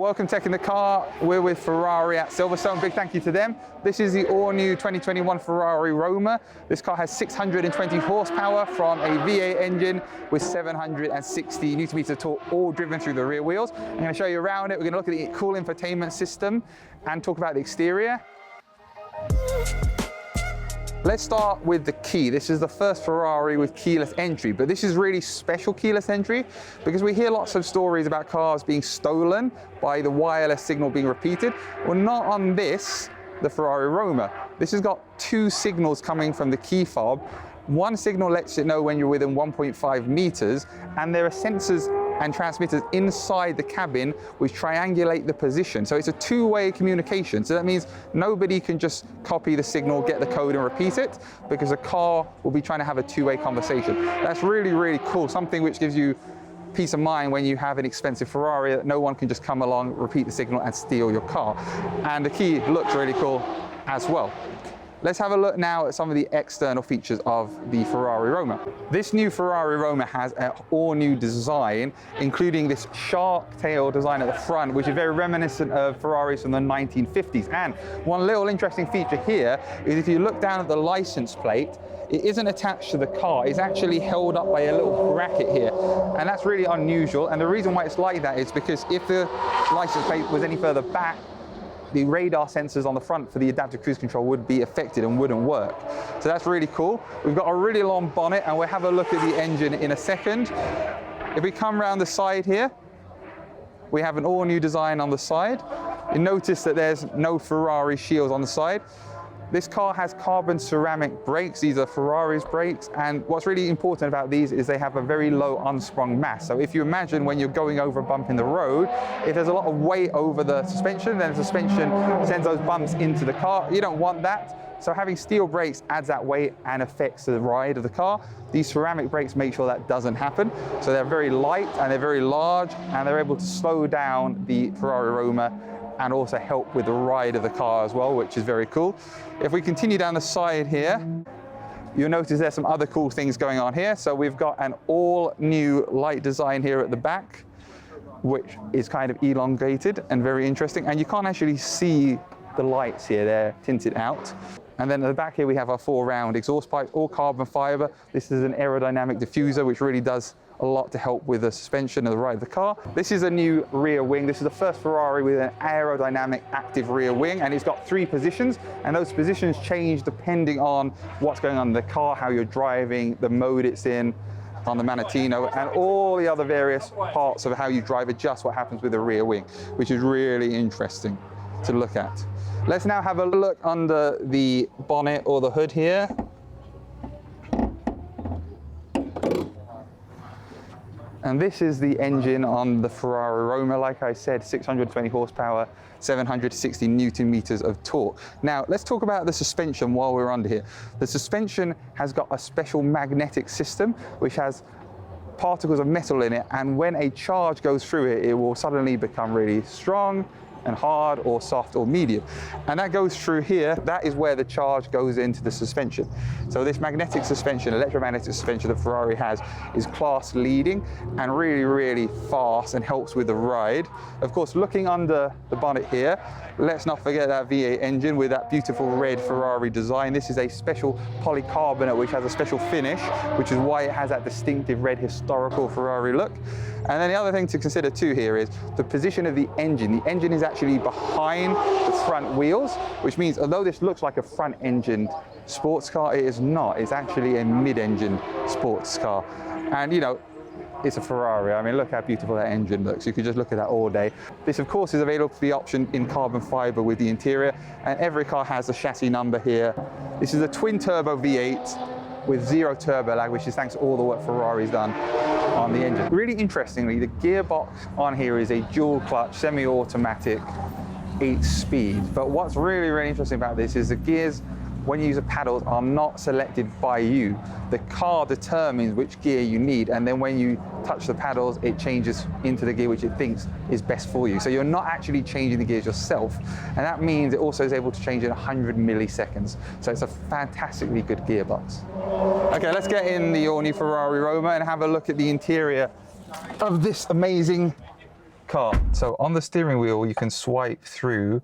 welcome Tech in the Car. We're with Ferrari at Silverstone. Big thank you to them. This is the all-new 2021 Ferrari Roma. This car has 620 horsepower from a V8 engine with 760 Newton meters of torque, all driven through the rear wheels. I'm going to show you around it. We're going to look at the cool infotainment system and talk about the exterior. Let's start with the key. This is the first Ferrari with keyless entry, but this is really special keyless entry because we hear lots of stories about cars being stolen by the wireless signal being repeated. Well, not on this, the Ferrari Roma. This has got two signals coming from the key fob. One signal lets it know when you're within 1.5 meters, and there are sensors and transmitters inside the cabin which triangulate the position. So it's a two-way communication. So that means nobody can just copy the signal, get the code and repeat it, because a car will be trying to have a two-way conversation. That's really, really cool. Something which gives you peace of mind when you have an expensive Ferrari, that no one can just come along, repeat the signal and steal your car. And the key looks really cool as well. Let's have a look now at some of the external features of the Ferrari Roma. This new Ferrari Roma has an all-new design, including this shark tail design at the front, which is very reminiscent of Ferraris from the 1950s. And one little interesting feature here is if you look down at the license plate, it isn't attached to the car, it's actually held up by a little bracket here. And that's really unusual. And the reason why it's like that is because if the license plate was any further back, the radar sensors on the front for the adaptive cruise control would be affected and wouldn't work. So that's really cool. We've got a really long bonnet and we'll have a look at the engine in a second. If we come around the side here, we have an all-new design on the side. You notice that there's no Ferrari shields on the side. This car has carbon ceramic brakes. These are Ferrari's brakes, and what's really important about these is they have a very low unsprung mass. So if you imagine when you're going over a bump in the road, if there's a lot of weight over the suspension, then the suspension sends those bumps into the car. You don't want that. So having steel brakes adds that weight and affects the ride of the car. These ceramic brakes make sure that doesn't happen. So they're very light and they're very large, and they're able to slow down the Ferrari Roma and also help with the ride of the car as well, which is very cool. If we continue down the side here, you'll notice there's some other cool things going on here. So we've got an all new light design here at the back, which is kind of elongated and very interesting. And you can't actually see the lights here, they're tinted out. And then at the back here, we have our 4-round exhaust pipes, all carbon fiber. This is an aerodynamic diffuser, which really does a lot to help with the suspension and the ride of the car. This is a new rear wing. This is the first Ferrari with an aerodynamic active rear wing, and it's got 3 positions, and those positions change depending on what's going on in the car, how you're driving, the mode it's in on the Manettino, and all the other various parts of how you drive adjust what happens with the rear wing, which is really interesting to look at. Let's now have a look under the bonnet or the hood here. And this is the engine on the Ferrari Roma. Like I said, 620 horsepower, 760 Newton meters of torque. Now, let's talk about the suspension while we're under here. The suspension has got a special magnetic system, which has particles of metal in it. And when a charge goes through it, it will suddenly become really strong and hard or soft or medium. And that goes through here. That is where the charge goes into the suspension. So this magnetic suspension, electromagnetic suspension that Ferrari has, is class leading and really, really fast and helps with the ride. Of course, looking under the bonnet here, let's not forget that V8 engine with that beautiful red Ferrari design. This is a special polycarbonate which has a special finish, which is why it has that distinctive red historical Ferrari look. And then the other thing to consider too here is the position of the engine. The engine is actually behind the front wheels, which means although this looks like a front-engined sports car, it is not. It's actually a mid-engine sports car. And you know, it's a Ferrari. I mean, look how beautiful that engine looks. You could just look at that all day. This, of course, is available for the option in carbon fiber with the interior, and every car has the chassis number here. This is a twin-turbo V8 with 0 turbo lag, which is thanks to all the work Ferrari's done on the engine. Really interestingly, the gearbox on here is a dual clutch, semi-automatic, 8-speed. But what's really, really interesting about this is the gears, when you use the paddles, are not selected by you. The car determines which gear you need, and then when you touch the paddles, it changes into the gear which it thinks is best for you. So you're not actually changing the gears yourself, and that means it also is able to change in 100 milliseconds. So it's a fantastically good gearbox. Okay, let's get in the all-new Ferrari Roma and have a look at the interior of this amazing car. So on the steering wheel, you can swipe through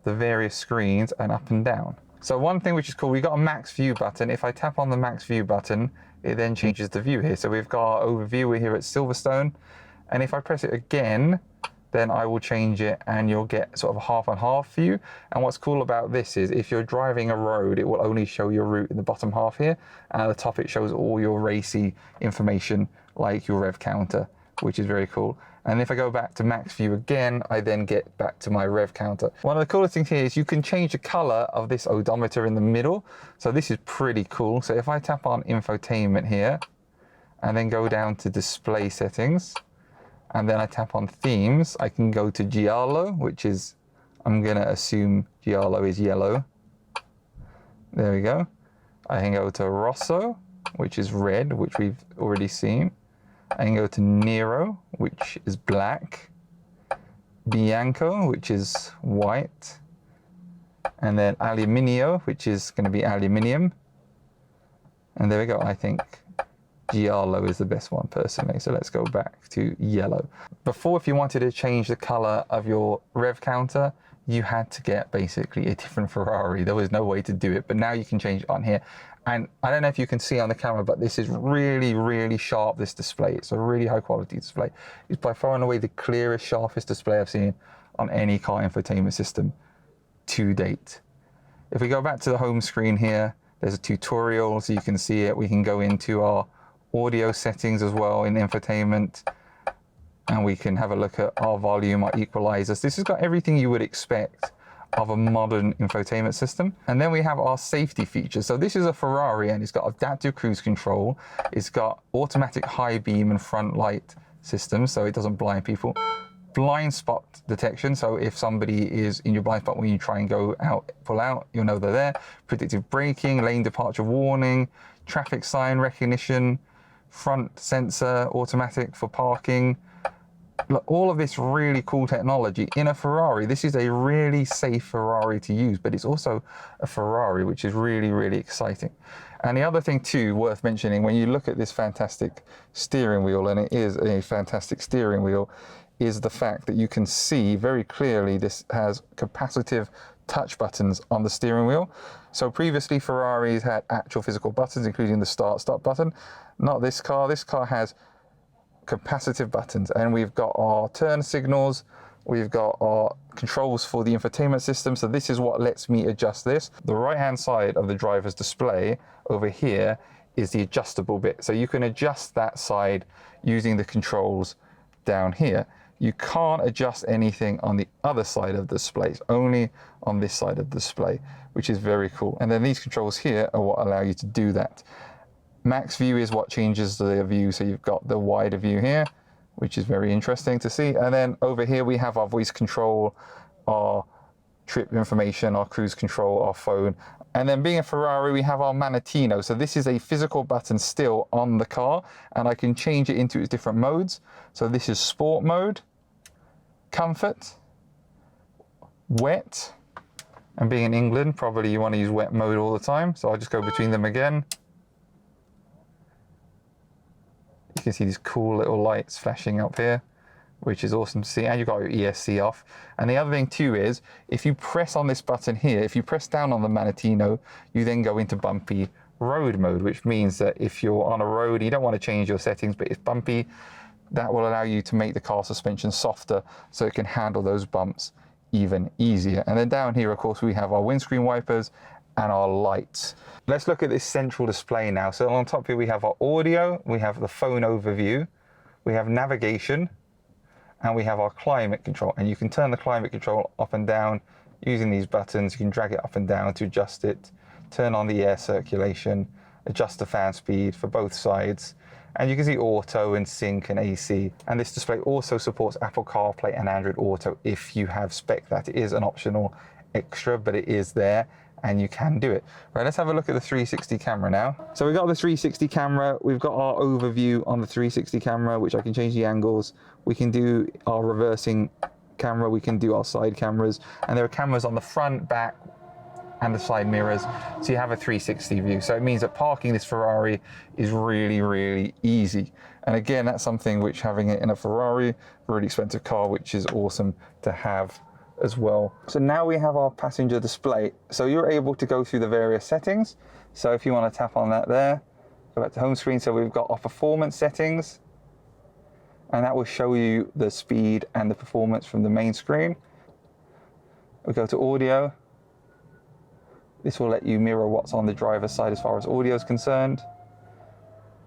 the various screens and up and down. So one thing which is cool, we've got a max view button. If I tap on the max view button, it then changes the view here. So we've got our overview, we're here at Silverstone. And if I press it again, then I will change it and you'll get sort of a half and half view. And what's cool about this is if you're driving a road, it will only show your route in the bottom half here. And at the top, it shows all your racy information like your rev counter, which is very cool. And if I go back to max view again, I then get back to my rev counter. One of the coolest things here is you can change the color of this odometer in the middle. So this is pretty cool. So if I tap on infotainment here and then go down to display settings, and then I tap on themes, I can go to Giallo, which is, I'm gonna assume Giallo is yellow. There we go. I can go to Rosso, which is red, which we've already seen. I can go to Nero, which is black. Bianco, which is white. And then Aluminio, which is gonna be aluminium. And there we go, I think Giallo is the best one personally. So let's go back to yellow. Before, if you wanted to change the color of your rev counter, you had to get basically a different Ferrari. There was no way to do it, but now you can change it on here. And I don't know if you can see on the camera, but this is really, really sharp, this display. It's a really high quality display. It's by far and away the clearest, sharpest display I've seen on any car infotainment system to date. If we go back to the home screen here, there's a tutorial so you can see it. We can go into our audio settings as well in infotainment, and we can have a look at our volume, our equalizers. This has got everything you would expect of a modern infotainment system. And then we have our safety features. So this is a Ferrari and it's got adaptive cruise control. It's got automatic high beam and front light systems, so it doesn't blind people. Blind spot detection, so if somebody is in your blind spot when you try and go out, pull out, you'll know they're there. Predictive braking, lane departure warning, traffic sign recognition, front sensor, automatic for parking. Look, all of this really cool technology in a Ferrari. This is a really safe Ferrari to use, but it's also a Ferrari, which is really, really exciting. And the other thing too, worth mentioning, when you look at this fantastic steering wheel, and it is a fantastic steering wheel, is the fact that you can see very clearly this has capacitive touch buttons on the steering wheel. So previously Ferraris had actual physical buttons, including the start-stop button. Not this car. This car has capacitive buttons, and we've got our turn signals, we've got our controls for the infotainment system. So this is what lets me adjust this. The right hand side of the driver's display over here is the adjustable bit, so you can adjust that side using the controls down here. You can't adjust anything on the other side of the display, it's only on this side of the display, which is very cool. And then these controls here are what allow you to do that. Max view is what changes the view, so you've got the wider view here, which is very interesting to see. And then over here we have our voice control, our trip information, our cruise control, our phone. And then being a Ferrari, we have our Manettino. So this is a physical button still on the car, and I can change it into its different modes. So this is sport mode, comfort, wet, and being in England, probably you want to use wet mode all the time. So I'll just go between them again. You can see these cool little lights flashing up here, which is awesome to see. And you've got your ESC off. And the other thing too is, if you press on this button here, if you press down on the Manettino, you then go into bumpy road mode, which means that if you're on a road, you don't want to change your settings, but it's bumpy, that will allow you to make the car suspension softer so it can handle those bumps even easier. And then down here, of course, we have our windscreen wipers and our lights. Let's look at this central display now. So on top here we have our audio, we have the phone overview, we have navigation, and we have our climate control. And you can turn the climate control up and down using these buttons. You can drag it up and down to adjust it, turn on the air circulation, adjust the fan speed for both sides. And you can see auto and sync and AC. And this display also supports Apple CarPlay and Android Auto if you have spec that. It is an optional extra, but it is there and you can do it. Right, let's have a look at the 360 camera now. So we've got the 360 camera, we've got our overview on the 360 camera, which I can change the angles. We can do our reversing camera, we can do our side cameras, and there are cameras on the front, back, and the side mirrors, so you have a 360 view. So it means that parking this Ferrari is really, really easy. And again, that's something which having it in a Ferrari, a really expensive car, which is awesome to have as well. So now we have our passenger display. So you're able to go through the various settings. So if you want to tap on that there, go back to home screen. So we've got our performance settings, and that will show you the speed and the performance from the main screen. We go to audio. This will let you mirror what's on the driver's side as far as audio is concerned.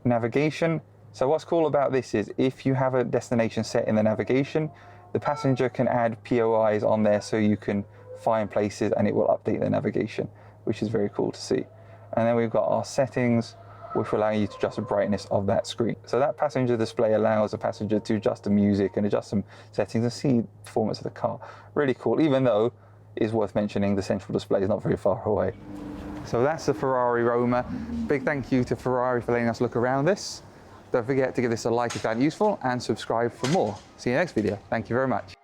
Navigation. So what's cool about this is if you have a destination set in the navigation, the passenger can add POIs on there so you can find places and it will update the navigation, which is very cool to see. And then we've got our settings, which will allow you to adjust the brightness of that screen. So that passenger display allows the passenger to adjust the music and adjust some settings and see the performance of the car. Really cool, even though it is worth mentioning the central display is not very far away. So that's the Ferrari Roma. Big thank you to Ferrari for letting us look around this. Don't forget to give this a like if you found it useful and subscribe for more. See you next video. Thank you very much.